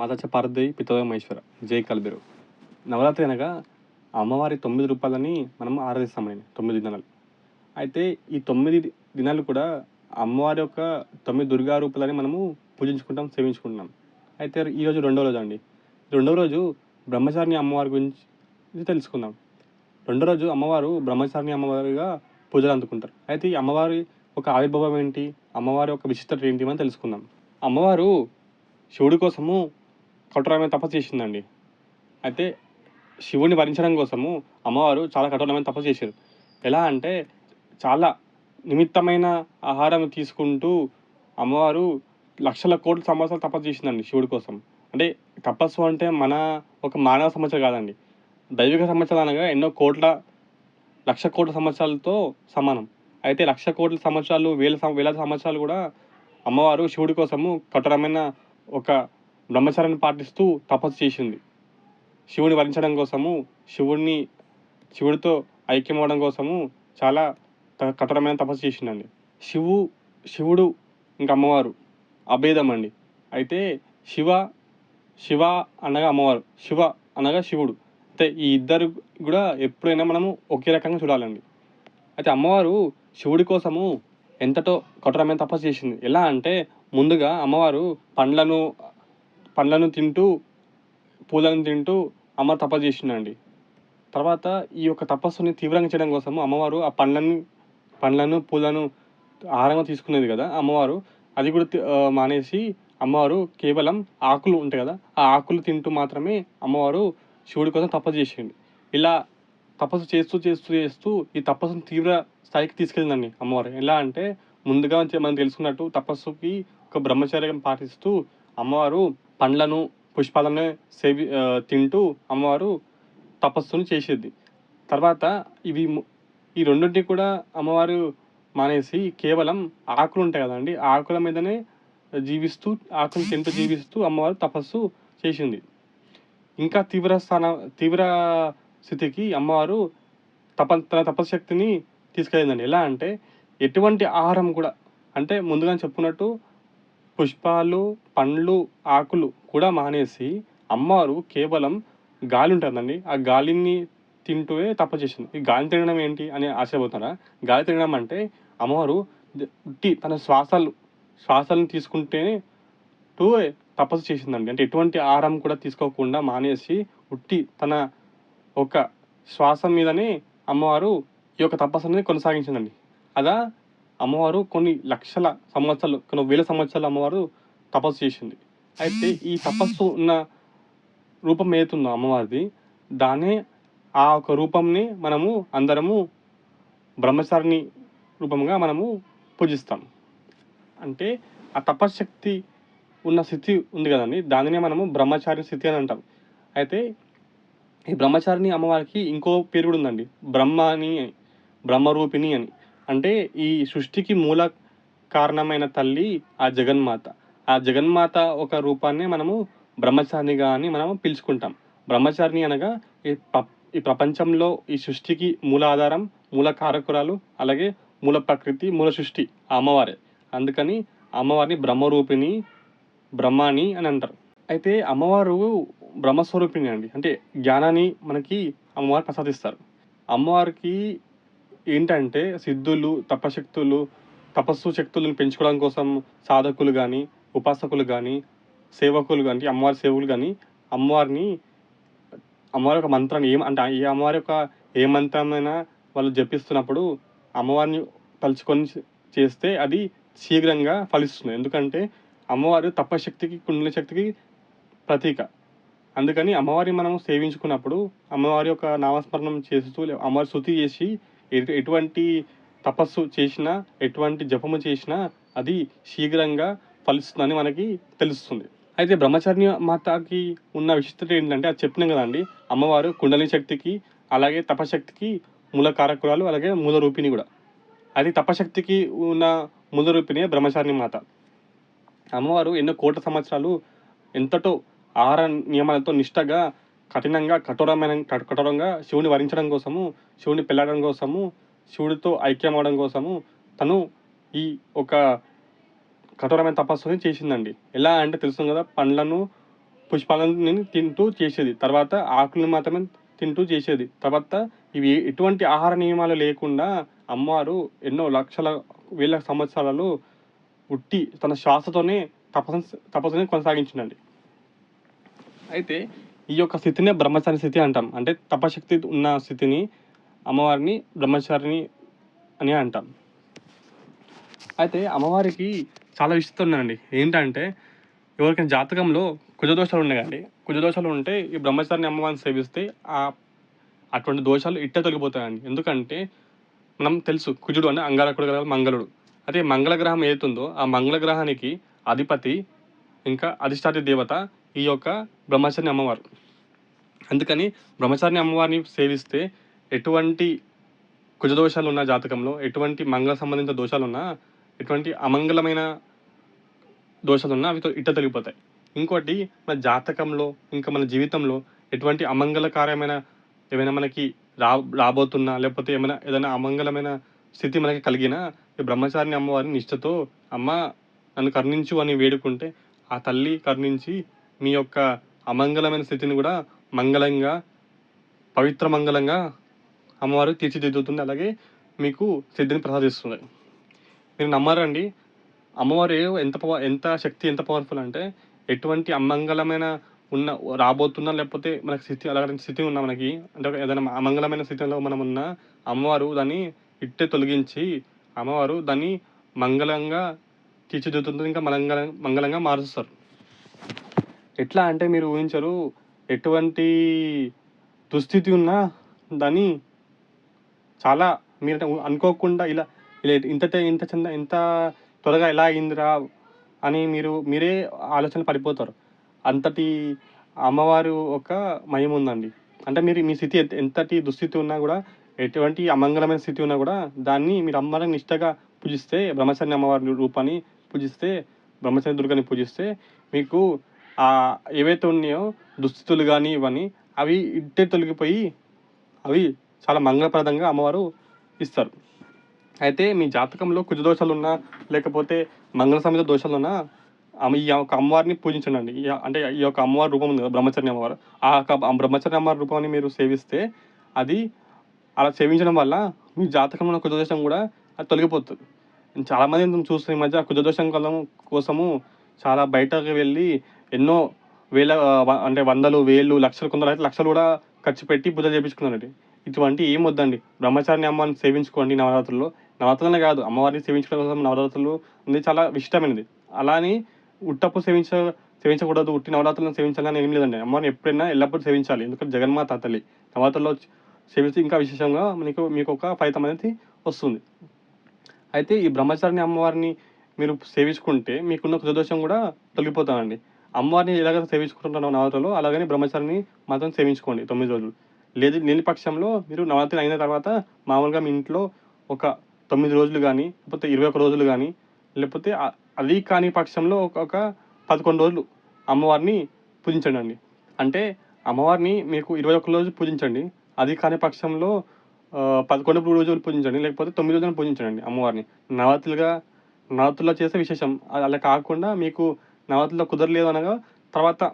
మాతాచ పార్వతీ పితోదయ మహేశ్వర జై కల్బెరు. నవరాత్రి అనగా అమ్మవారి 9 రూపాయలని మనం ఆరాధిస్తామండి 9 దినాలు. అయితే ఈ 9 దినాలు కూడా అమ్మవారి యొక్క 9 దుర్గా రూపాలని మనము పూజించుకుంటాం, సేవించుకుంటున్నాం. అయితే ఈరోజు రెండో రోజు అండి. రెండో రోజు బ్రహ్మచారిణి అమ్మవారి గురించి తెలుసుకుందాం. రెండో రోజు అమ్మవారు బ్రహ్మచారిణి అమ్మవారిగా పూజలు అందుకుంటారు. అయితే ఈ అమ్మవారి ఒక ఆవిర్భావం ఏంటి, అమ్మవారి యొక్క విశిష్టత ఏంటి అని తెలుసుకుందాం. అమ్మవారు శివుడి కోసము కఠోరమైన తపస్సు చేసిందండి. అయితే శివుడిని వరించడం కోసము అమ్మవారు చాలా కఠోరమైన తపస్సు చేశారు. ఎలా అంటే చాలా నిమిత్తమైన ఆహారం తీసుకుంటూ అమ్మవారు లక్షల కోట్ల సంవత్సరాలు తపస్సు చేసిందండి శివుడి కోసం. అంటే తపస్సు అంటే మన ఒక మానవ సమస్య కాదండి. దైవిక సమస్యలు అనగా ఎన్నో కోట్ల లక్ష కోట్ల సంవత్సరాలతో సమానం. అయితే లక్ష కోట్ల సంవత్సరాలు వేల సంవత్సరాలు కూడా అమ్మవారు శివుడి కోసము కఠోరమైన ఒక బ్రహ్మచర్యాన్ని పాటిస్తూ తపస్సు చేసింది. శివుడిని వరించడం కోసము, శివుడితో ఐక్యమవ్వడం కోసము చాలా కఠోరమైన తపస్సు చేసిందండి. శివుడు ఇంకా అమ్మవారు అభేదం అండి. అయితే శివ అనగా అమ్మవారు, శివ అనగా శివుడు. అయితే ఈ ఇద్దరు కూడా ఎప్పుడైనా మనము ఒకే రకంగా చూడాలండి. అయితే అమ్మవారు శివుడి కోసము ఎంతటో కఠోరమైన తపస్సు చేసింది. ఎలా అంటే ముందుగా అమ్మవారు పండ్లను తింటూ, పూలను తింటూ అమ్మ తపస్సు చేసిందండి. తర్వాత ఈ యొక్క తపస్సుని తీవ్రంగా చేయడం కోసము అమ్మవారు ఆ పండ్లను, పూలను ఆహారంగా తీసుకునేది కదా అమ్మవారు. అది కూడా మానేసి అమ్మవారు కేవలం ఆకులు ఉంటాయి కదా, ఆ ఆకులు తింటూ మాత్రమే అమ్మవారు శివుడి కోసం తపస్సు చేసింది. ఇలా తపస్సు చేస్తూ ఈ తపస్సును తీవ్ర స్థాయికి తీసుకెళ్ళిందండి అమ్మవారు. ఎలా అంటే ముందుగా మనం తెలుసుకున్నట్టు తపస్సుకి ఒక బ్రహ్మచర్యం పాటిస్తూ అమ్మవారు పండ్లను, పుష్పాలను తింటూ అమ్మవారు తపస్సును చేసేది. తర్వాత ఈ రెండింటిని కూడా అమ్మవారు మానేసి కేవలం ఆకులు ఉంటాయి కదండి, ఆకుల మీదనే ఆకులు తింటూ జీవిస్తూ అమ్మవారు తపస్సు చేసింది. ఇంకా తీవ్ర స్థితికి అమ్మవారు తన తపశ్శక్తిని తీసుకెళ్ళిందండి. ఎలా అంటే ఎటువంటి ఆహారం కూడా, అంటే ముందుగా చెప్పుకున్నట్టు పుష్పాలు, పండ్లు, ఆకులు కూడా మానేసి అమ్మవారు కేవలం గాలి ఉంటుందండి, ఆ గాలిని తింటూనే తపస్సు చేసింది. ఈ గాలి తినడం ఏంటి అని ఆశ్చర్యపోతున్నారా? గాలి తినడం అంటే అమ్మవారు తన శ్వాసలను తీసుకుంటేనే తపస్సు చేసిందండి. అంటే ఎటువంటి ఆహారం కూడా తీసుకోకుండా మానేసి తన ఒక శ్వాస మీదనే అమ్మవారు ఈ యొక్క తపస్సు అనేది కొనసాగించిందండి. అలా అమ్మవారు కొన్ని లక్షల సంవత్సరాలు, కొన్ని వేల సంవత్సరాలు అమ్మవారు తపస్సు చేసింది. అయితే ఈ తపస్సు ఉన్న రూపం ఏదైతుందో అమ్మవారిది, దాన్నే ఆ ఒక రూపంని మనము అందరము బ్రహ్మచారిణి రూపంగా మనము పూజిస్తాం. అంటే ఆ తపశ్శక్తి ఉన్న స్థితి ఉంది కదండి, దానినే మనము బ్రహ్మచారి స్థితి అని అంటాం. అయితే ఈ బ్రహ్మచారిణి అమ్మవారికి ఇంకో పేరు కూడా ఉందండి, బ్రహ్మరూపిణి అని. అంటే ఈ సృష్టికి మూల కారణమైన తల్లి ఆ జగన్మాత. ఆ జగన్మాత ఒక రూపాన్నే మనము బ్రహ్మచారిణిగా అని మనము పిలుచుకుంటాం. బ్రహ్మచారిణి అనగా ఈ ప్రపంచంలో ఈ సృష్టికి మూల ఆధారం, మూల కారకురాలు, అలాగే మూల ప్రకృతి, మూల సృష్టి ఆ అమ్మవారే. అందుకని అమ్మవారిని బ్రహ్మరూపిణి, బ్రహ్మాని అని అంటారు. అయితే అమ్మవారు బ్రహ్మస్వరూపిణి అండి. అంటే జ్ఞానాన్ని మనకి అమ్మవారు ప్రసాదిస్తారు. అమ్మవారికి ఏంటంటే సిద్ధులు, తపస్సు శక్తులను పెంచుకోవడం కోసం సాధకులు కానీ, ఉపాసకులు కానీ, సేవకులు కానీ, అమ్మవారి సేవకులు కానీ అమ్మవారి యొక్క మంత్రాన్ని ఈ అమ్మవారి యొక్క ఏ మంత్రమైనా వాళ్ళు జపిస్తున్నప్పుడు అమ్మవారిని తలుచుకొని చేస్తే అది శీఘ్రంగా ఫలిస్తుంది. ఎందుకంటే అమ్మవారు తపశక్తికి, కుండలి శక్తికి ప్రతీక. అందుకని అమ్మవారిని మనం సేవించుకున్నప్పుడు అమ్మవారి యొక్క నామస్మరణం చేస్తూ, అమ్మవారి స్తుతి చేసి ఎటువంటి తపస్సు చేసినా, ఎటువంటి జపము చేసినా అది శీఘ్రంగా ఫలిస్తుందని మనకి తెలుస్తుంది. అయితే బ్రహ్మచారిణి మాతకి ఉన్న విశిష్టత ఏంటంటే, అది చెప్పినాం కదండి, అమ్మవారు కుండలి శక్తికి, అలాగే తపశక్తికి మూల కారకురాలు, అలాగే మూల రూపిణి కూడా. అది తపశక్తికి ఉన్న మూల రూపిణి బ్రహ్మచారిణి మాత. అమ్మవారు ఎన్నో కోట్ల సంవత్సరాలు ఎంతటో ఆహార నియమాలతో నిష్టగా, కఠోరంగా శివుని వరించడం కోసము, శివుని పెళ్ళడం కోసము, శివుడితో ఐక్యం అవడం కోసము తను ఈ ఒక కఠోరమైన తపస్సుని చేసిందండి. ఎలా అంటే తెలుస్తుంది కదా, పండ్లను, పుష్పాలను తింటూ చేసేది. తర్వాత ఆకులను మాత్రమే తింటూ చేసేది. తర్వాత ఇవి ఎటువంటి ఆహార నియమాలు లేకుండా అమ్మవారు ఎన్నో లక్షల, వేల సంవత్సరాలు ఉట్టి తన శ్వాసతోనే తపస్సుని కొనసాగించిందండి. అయితే ఈ యొక్క స్థితినే బ్రహ్మచారి స్థితి అంటాం. అంటే తపశక్తి ఉన్న స్థితిని అమ్మవారిని బ్రహ్మచారిణి అని అంటాం. అయితే అమ్మవారికి చాలా విశిష్టత ఉన్నదండి. ఏంటంటే ఎవరికైనా జాతకంలో కుజదోషాలు ఉన్నాయి కదండి. కుజదోషాలు ఉంటే ఈ బ్రహ్మచారిణి అమ్మవారిని సేవిస్తే అటువంటి దోషాలు ఇట్టే తొలగిపోతాయండి. ఎందుకంటే మనం తెలుసు కుజుడు అంటే అంగారకుడు కదా, మంగళుడు. అదే మంగళ గ్రహం ఏతుందో ఆ మంగళ గ్రహానికి అధిపతి ఇంకా అధిష్టాత్రి దేవత ఈ యొక్క బ్రహ్మచారిణి అమ్మవారు. అందుకని బ్రహ్మచారిణి అమ్మవారిని సేవిస్తే ఎటువంటి కుజదోషాలు ఉన్న జాతకంలో, ఎటువంటి మంగళ సంబంధిత దోషాలున్నా, ఎటువంటి అమంగళమైన దోషాలున్నా అవి ఇట్ట తొలగిపోతాయి. ఇంకోటి మన జాతకంలో ఇంకా మన జీవితంలో ఎటువంటి అమంగళకార్యమైన ఏమైనా మనకి రాబోతున్నా, లేకపోతే ఏదైనా అమంగళమైన స్థితి మనకి కలిగినా ఈ బ్రహ్మచారిణి అమ్మవారిని నిష్ఠతో అమ్మ నన్ను కరుణించు అని వేడుకుంటే ఆ తల్లి కరుణించి మీ యొక్క అమంగళమైన స్థితిని కూడా మంగళంగా, పవిత్ర మంగళంగా అమ్మవారు తీర్చిదిద్దుతుంది. అలాగే మీకు సిద్ధిని ప్రసాదిస్తుంది. మీరు నమ్మరండి, అమ్మవారు ఎంత శక్తి, ఎంత పవర్ఫుల్ అంటే ఎటువంటి అమంగళమైన రాబోతున్నా, లేకపోతే మనకి అలాంటి స్థితి ఉన్నా, మనకి అంటే ఏదైనా అమంగళమైన స్థితిలో మనం ఉన్నా అమ్మవారు దాన్ని ఇట్టే తొలగించి అమ్మవారు దాన్ని మంగళంగా తీర్చిదిద్దుతుంది, ఇంకా మంగళంగా మారుస్తారు. ఎట్లా అంటే మీరు ఊహించరు, ఎటువంటి దుస్థితి ఉన్నా దాన్ని చాలా మీరు అనుకోకుండా ఇలా ఇంత త్వరగా ఎలా అయిందిరా అని మీరే ఆలోచన పడిపోతారు. అంతటి అమ్మవారు ఒక మహిమ ఉందండి. అంటే మీ స్థితి ఎంతటి దుస్థితి ఉన్నా కూడా, ఎటువంటి అమంగళమైన స్థితి ఉన్నా కూడా దాన్ని మీరు అమ్మవారిని నిష్టగా పూజిస్తే, బ్రహ్మచారిణి అమ్మవారి రూపాన్ని పూజిస్తే, బ్రహ్మచారి దుర్గని పూజిస్తే మీకు ఏవైతే ఉన్నాయో దుస్థితులు కానీ ఇవన్నీ అవి ఇట్టే తొలగిపోయి అవి చాలా మంగళప్రదంగా అమ్మవారు ఇస్తారు. అయితే మీ జాతకంలో కుజదోషాలున్నా, లేకపోతే మంగళ సంబంధిత దోషాలున్నా ఈ యొక్క అమ్మవారిని పూజించండి. అంటే ఈ యొక్క అమ్మవారి రూపం ఉంది కదా, బ్రహ్మచారిణి అమ్మవారు. ఆ బ్రహ్మచారిణి అమ్మవారి రూపాన్ని మీరు సేవిస్తే అది అలా సేవించడం వల్ల మీ జాతకంలో కుజదోషం కూడా అది తొలగిపోతుంది. చాలామంది చూస్తే ఈ మధ్య కుజదోషం కోసము చాలా బయటకు వెళ్ళి ఎన్నో వేల అంటే వందలు, వేలు, లక్షలు, కొందరు అయితే లక్షలు కూడా ఖర్చు పెట్టి పూజ చేయించుకున్నారండి. ఇటువంటి ఏం వద్దండి. బ్రహ్మచారిణి అమ్మవారిని సేవించుకోండి నవరాత్రుల్లో. నవరాత్రులనే కాదు, అమ్మవారిని సేవించడం కోసం నవరాత్రులు అనేది చాలా ఇష్టమైనది. అలా అని ఉట్టప్పుడు సేవించకూడదు, ఉట్టి నవరాత్రులను సేవించాలని ఏం లేదండి. అమ్మవారిని ఎప్పుడైనా ఎల్లప్పుడూ సేవించాలి. ఎందుకంటే జగన్మాత తల్లి. నవరాత్రుల్లో సేవిస్తే ఇంకా విశేషంగా మీకు ఒక ఫలితం అనేది వస్తుంది. అయితే ఈ బ్రహ్మచారిణి అమ్మవారిని మీరు సేవించుకుంటే మీకున్న కుజదోషం కూడా తొలగిపోతానండి. అమ్మవారిని ఎలాగైతే సేవించుకుంటున్నారో నవరాత్రుల్లో, అలాగని బ్రహ్మచారిని మాత్రం సేవించుకోండి 9 రోజులు. లేని పక్షంలో మీరు నవరాత్రి అయిన తర్వాత మామూలుగా మీ ఇంట్లో ఒక 9 రోజులు కానీ, లేకపోతే 21 రోజులు కానీ, లేకపోతే అది కాని పక్షంలో ఒక 11 రోజులు అమ్మవారిని పూజించండి. అంటే అమ్మవారిని మీకు 21 రోజులు పూజించండి. అది కాని పక్షంలో 11 రోజులు పూజించండి, లేకపోతే 9 రోజులు పూజించండి అమ్మవారిని. నవరాత్రుల్లో చేసే విశేషం. అలా కాకుండా మీకు నవరాత్రుల్లో కుదరలేదు అనగా తర్వాత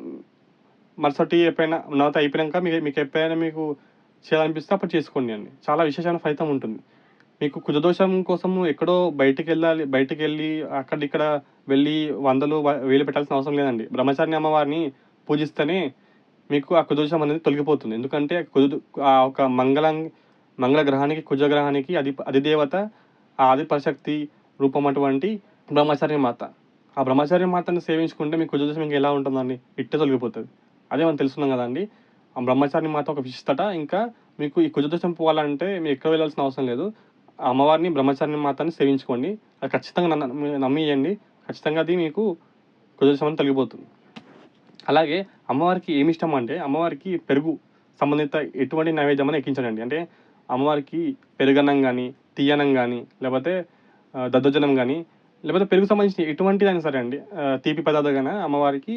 మరుసటి ఎప్పుడైనా నవరాత్రి అయిపోయాక మీకు ఎప్పుడైనా మీకు చేయాలనిపిస్తే అప్పుడు చేసుకోండి అండి. చాలా విశేషమైన ఫలితం ఉంటుంది. మీకు కుజదోషం కోసము ఎక్కడో బయటికెళ్ళి అక్కడిక్కడ వెళ్ళి వందలు, వేలు పెట్టాల్సిన అవసరం లేదండి. బ్రహ్మచారిణి అమ్మవారిని పూజిస్తేనే మీకు ఆ కుజదోషం అనేది తొలగిపోతుంది. ఎందుకంటే ఒక మంగళ గ్రహానికి, కుజగ్రహానికి అధిదేవత, ఆ ఆదిపరాశక్తి రూపం అటువంటి బ్రహ్మచారిణి మాత. ఆ బ్రహ్మచారిణి మాతని సేవించుకుంటే మీకు కుజదోషం ఇంకా ఎలా ఉంటుందండి, ఇట్టే తొలగిపోతుంది. అదే మనం తెలుసుకున్నాం కదండి. ఆ బ్రహ్మచారిణి మాత ఒక విశిష్టత. ఇంకా మీకు ఈ కుజదోషం పోవాలంటే మీరు ఎక్కడ వెళ్ళాల్సిన అవసరం లేదు. ఆ అమ్మవారిని, బ్రహ్మచారిణి మాతని సేవించుకోండి. అది ఖచ్చితంగా నమ్మియండి. ఖచ్చితంగా అది మీకు కుజదోషం అనేది తొలగిపోతుంది. అలాగే అమ్మవారికి ఏమి ఇష్టం అంటే, అమ్మవారికి పెరుగు సంబంధిత ఎటువంటి నైవేద్యం ఎక్కించండి. అంటే అమ్మవారికి పెరుగన్నం కానీ, తీయన్నం కానీ, లేకపోతే దద్దోజనం కానీ, లేకపోతే పెరుగు సంబంధించిన ఎటువంటిదైనా సరే అండి, తీపి పదార్థంగా అమ్మవారికి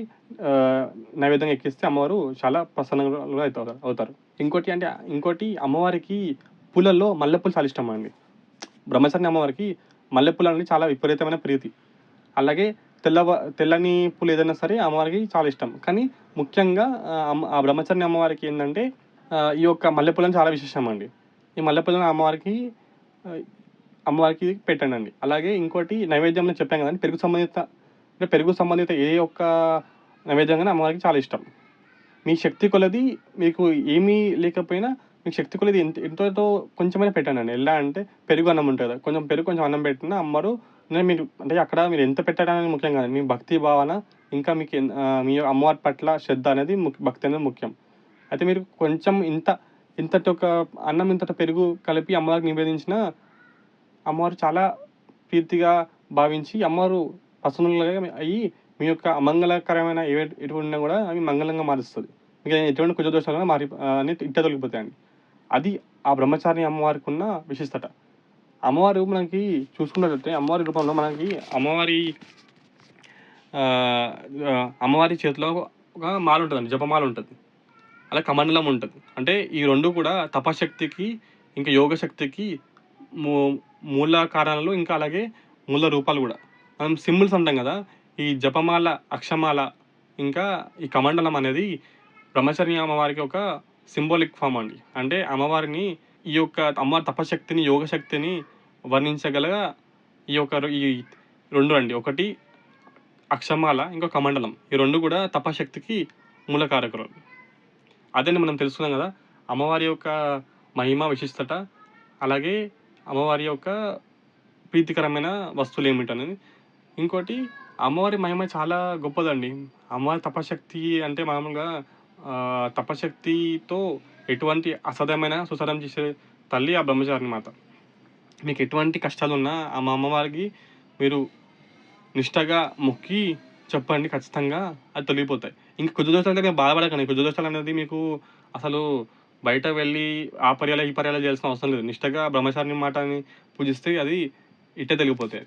నైవేద్యం ఎక్కిస్తే అమ్మవారు చాలా ప్రసన్నంగా అవుతారు. ఇంకోటి అమ్మవారికి పూలల్లో మల్లెపూలు చాలా ఇష్టం అండి. బ్రహ్మచారిణి అమ్మవారికి మల్లెపూలు అనేది చాలా విపరీతమైన ప్రీతి. అలాగే తెల్లని పూలు ఏదైనా సరే అమ్మవారికి చాలా ఇష్టం. కానీ ముఖ్యంగా ఆ బ్రహ్మచారిణి అమ్మవారికి ఏందంటే ఈ యొక్క మల్లెపూలని చాలా విశేషమండి. ఈ మల్లెపూలను అమ్మవారికి పెట్టండండి. అలాగే ఇంకోటి నైవేద్యంలో చెప్పాం కదండీ! పెరుగు సంబంధిత ఏ ఒక్క నైవేద్యం గాని అమ్మవారికి చాలా ఇష్టం. మీ శక్తి కొలది మీకు ఏమీ లేకపోయినా మీకు శక్తి కొలది ఎంతో కొంచెమైనా పెట్టండండి. ఎలా అంటే పెరుగు అన్నం ఉంటది కదా! కొంచెం పెరుగు, కొంచెం అన్నం పెట్టినా అమ్మవారు మీరు అంటే అక్కడ మీరు ఎంత పెట్టడం ముఖ్యం కాదు. మీ భక్తి భావన ఇంకా మీకు మీ అమ్మవారి పట్ల శ్రద్ధ అనేది భక్తి అనేది ముఖ్యం. అయితే మీరు కొంచెం ఇంతటి ఒక అన్నం, ఇంతటి పెరుగు కలిపి అమ్మవారికి నివేదించినా అమ్మవారు చాలా ప్రీతిగా భావించి అమ్మవారు ప్రసన్నులుగా అయ్యి మీ యొక్క అమంగళకరమైన ఎటువంటి ఉన్నా కూడా అవి మంగళంగా మారుస్తది. మీకు ఎటువంటి కుజ దోషాలు అనేది ఇట్టే తొలగిపోతాయండి. అది ఆ బ్రహ్మచారిణి అమ్మవారికి ఉన్న విశిష్టత. అమ్మవారు మనకి చూసుకున్నట్లయితే అమ్మవారి రూపంలో మనకి అమ్మవారి చేతిలో ఒక మాల ఉంటదండి. జపమాల ఉంటది. అలాగే కమండలం ఉంటది. అంటే ఈ 2 కూడా తపశక్తికి, ఇంకా యోగ శక్తికి మూల కారణాలు, ఇంకా అలాగే మూల రూపాలు గూడా. మనం సింబల్స్ అంటాం గదా! ఈ జపమాల, అక్షమాల, ఇంకా ఈ కమండలం అనేది బ్రహ్మచారిణి అమ్మవారికి ఒక సింబాలిక్ ఫార్మ్ అండి. అంటే అమ్మవారిని ఈ యొక్క అమ్మవారి తపశక్తిని, యోగ శక్తిని వర్ణించగల ఈ 2 అండి. ఒకటి అక్షమాల, ఇంకో కమండలం. ఈ 2 కూడా తపశక్తికి మూలకారకులు. అదేండి మనం తెలుసుకున్నాం గదా! అమ్మవారి యొక్క మహిమ, విశిష్టత, అలాగే అమ్మవారి యొక్క ప్రీతికరమైన వస్తువులేమిటనేది. ఇంకోటి అమ్మవారి మహిమ చాలా గొప్పదండి. అమ్మవారి తపశక్తి అంటే మామూలుగా తపశక్తితో ఎటువంటి అసాధ్యమైన సుసాధ్యం చేసే తల్లి ఆ బ్రహ్మచారిణి మాత. మీకు ఎటువంటి కష్టాలున్నా మా అమ్మవారికి మీరు నిష్టగా మొక్కి చెప్పండి, ఖచ్చితంగా అది తొలగిపోతాయి. ఇంక కుజ దోషాలంటే మీరు బాధపడకండి. కుజ దోషాలనేది మీకు అసలు బయట వెళ్ళి ఆ పర్యాలు, ఈ పర్యాలు చేయాల్సిన అవసరం లేదు. నిష్టగా బ్రహ్మచారిణి మాటని పూజిస్తే అది ఇట్టే తొలగిపోతాయి.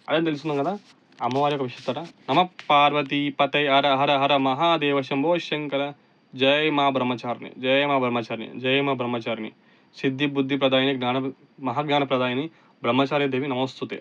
అదే తెలుసుకున్నాం కదా అమ్మవారి యొక్క విశిష్టత. నమ పార్వతీ పతై హర హర హర మహాదేవ శంభో శంకర. జై మా బ్రహ్మచారిణి, జయ మా బ్రహ్మచారిణి, జయ మా బ్రహ్మచారిణి. సిద్ధి బుద్ధి ప్రదాయిని, మహాజ్ఞాన ప్రదాయిని బ్రహ్మచారి దేవి నమోస్తుతే.